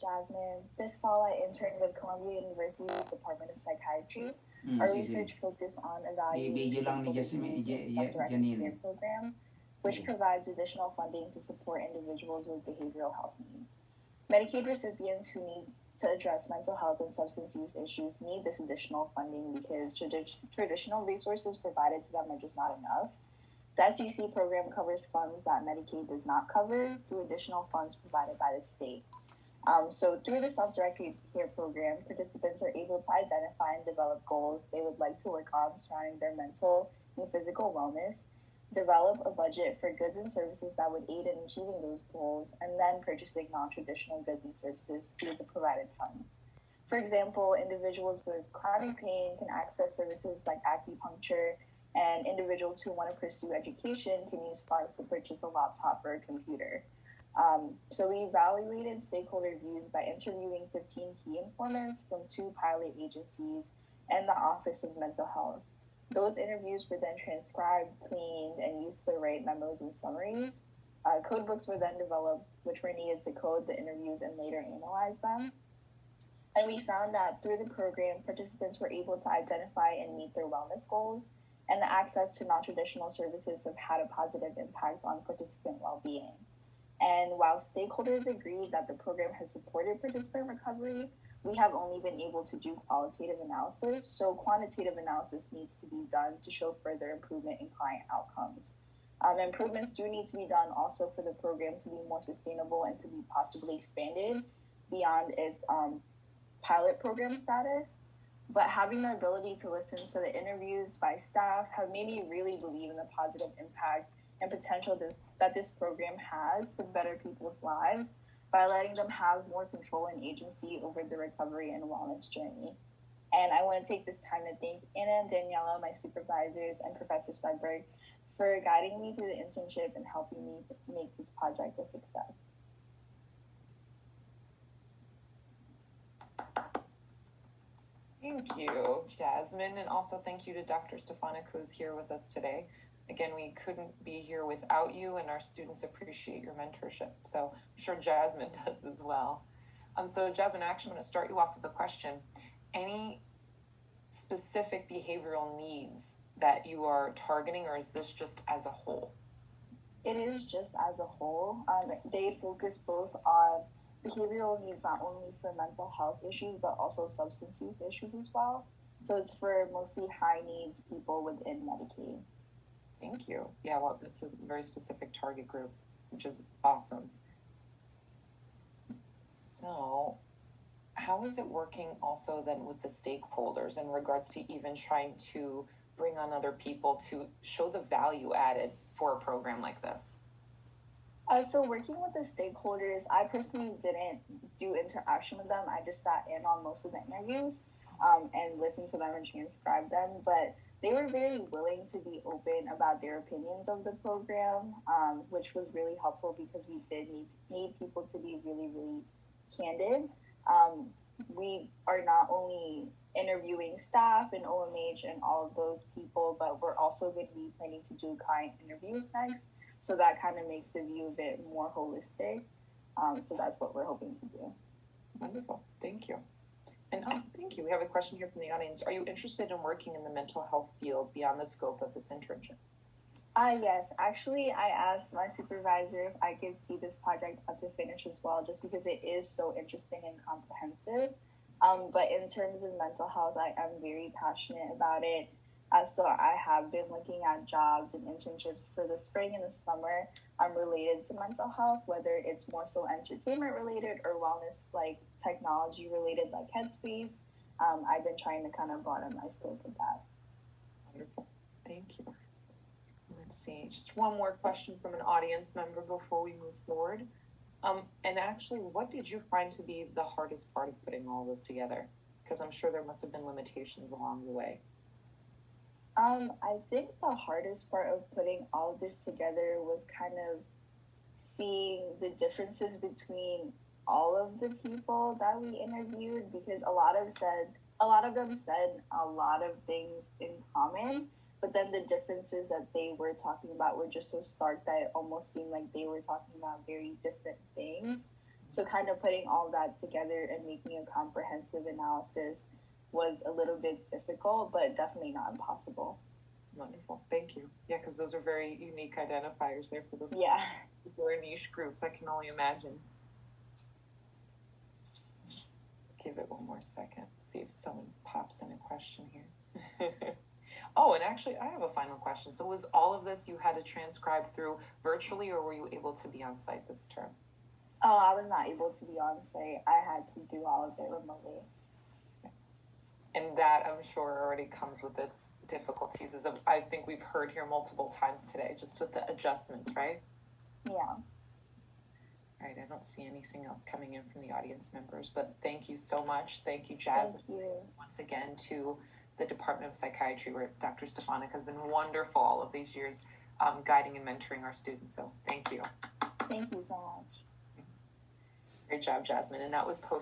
Jasmine. This fall, I interned with Columbia University Department of Psychiatry. Our Sige. research focused on evaluating I-video lang ni stakeholder Jasmine, views in self-directed Janine. care program, which Okay. provides additional funding to support individuals with behavioral health needs. Medicaid recipients who need to address mental health and substance use issues need this additional funding because traditional resources provided to them are just not enough. The SEC program covers funds that Medicaid does not cover through additional funds provided by the state. So through the self-directed care program, participants are able to identify and develop goals they would like to work on surrounding their mental and physical wellness, develop a budget for goods and services that would aid in achieving those goals, and then purchasing non-traditional goods and services through the provided funds. For example, individuals with chronic pain can access services like acupuncture, and individuals who want to pursue education can use funds to purchase a laptop or a computer. So we evaluated stakeholder views by interviewing 15 key informants from two pilot agencies and the Office of Mental Health. Those interviews were then transcribed, cleaned, and used to write memos and summaries. Code books were then developed, which were needed to code the interviews and later analyze them. And we found that through the program, participants were able to identify and meet their wellness goals, and the access to non traditional services have had a positive impact on participant well being. And while stakeholders agree that the program has supported participant recovery, we have only been able to do qualitative analysis, so quantitative analysis needs to be done to show further improvement in client outcomes. Improvements do need to be done also for the program to be more sustainable and to be possibly expanded beyond its pilot program status. But having the ability to listen to the interviews by staff have made me really believe in the positive impact and potential that this program has to better people's lives by letting them have more control and agency over the recovery and wellness journey. And I want to take this time to thank Anna and Daniela, my supervisors, and Professor Swedberg for guiding me through the internship and helping me make this project a success. Thank you, Jasmine, and also thank you to Dr. Stefanik, who's here with us today. Again, we couldn't be here without you, and our students appreciate your mentorship. So I'm sure Jasmine does as well. So Jasmine, actually, I'm going to start you off with a question. Any specific behavioral needs that you are targeting, or is this just as a whole? It is just as a whole. They focus both on behavioral needs not only for mental health issues, but also substance use issues as well. So it's for mostly high needs people within Medicaid. Thank you. Yeah, well, that's a very specific target group, which is awesome. So how is it working also then with the stakeholders in regards to even trying to bring on other people to show the value added for a program like this? So working with the stakeholders, I personally didn't do interaction with them. I just sat in on most of the interviews and listened to them and transcribed them. But they were very willing to be open about their opinions of the program, which was really helpful because we did need people to be really, really candid. We are not only interviewing staff and OMH and all of those people, but we're also going to be planning to do client interviews next. So that kind of makes the view a bit more holistic. So that's what we're hoping to do. Wonderful. Thank you. And thank you. We have a question here from the audience. Are you interested in working in the mental health field beyond the scope of this internship? Yes. Actually, I asked my supervisor if I could see this project up to finish as well, just because it is so interesting and comprehensive. But in terms of mental health, I am very passionate about it. So I have been looking at jobs and internships for the spring and the summer related to mental health, whether it's more so entertainment related or wellness, like technology related, like Headspace. I've been trying to kind of broaden my scope of that. Wonderful. Thank you. Let's see. Just one more question from an audience member before we move forward. And actually, what did you find to be the hardest part of putting all this together? Because I'm sure there must have been limitations along the way. I think the hardest part of putting all of this together was kind of seeing the differences between all of the people that we interviewed, because a lot of them said a lot of things in common, but then the differences that they were talking about were just so stark that it almost seemed like they were talking about very different things. So kind of putting all that together and making a comprehensive analysis was a little bit difficult, but definitely not impossible. Wonderful. Thank you. Yeah, because those are very unique identifiers there for those particular niche groups. I can only imagine. Give it one more second. See if someone pops in a question here. Oh, and actually, I have a final question. So was all of this you had to transcribe through virtually, or were you able to be on site this term? Oh, I was not able to be on site. I had to do all of it remotely. And that, I'm sure, already comes with its difficulties, as I think we've heard here multiple times today, just with the adjustments, right? Yeah. All right, I don't see anything else coming in from the audience members, but thank you so much. Thank you, Jasmine. Thank you. Once again to the Department of Psychiatry, where Dr. Stefanik has been wonderful all of these years, guiding and mentoring our students. So thank you. Thank you so much. Great job, Jasmine. And that was posted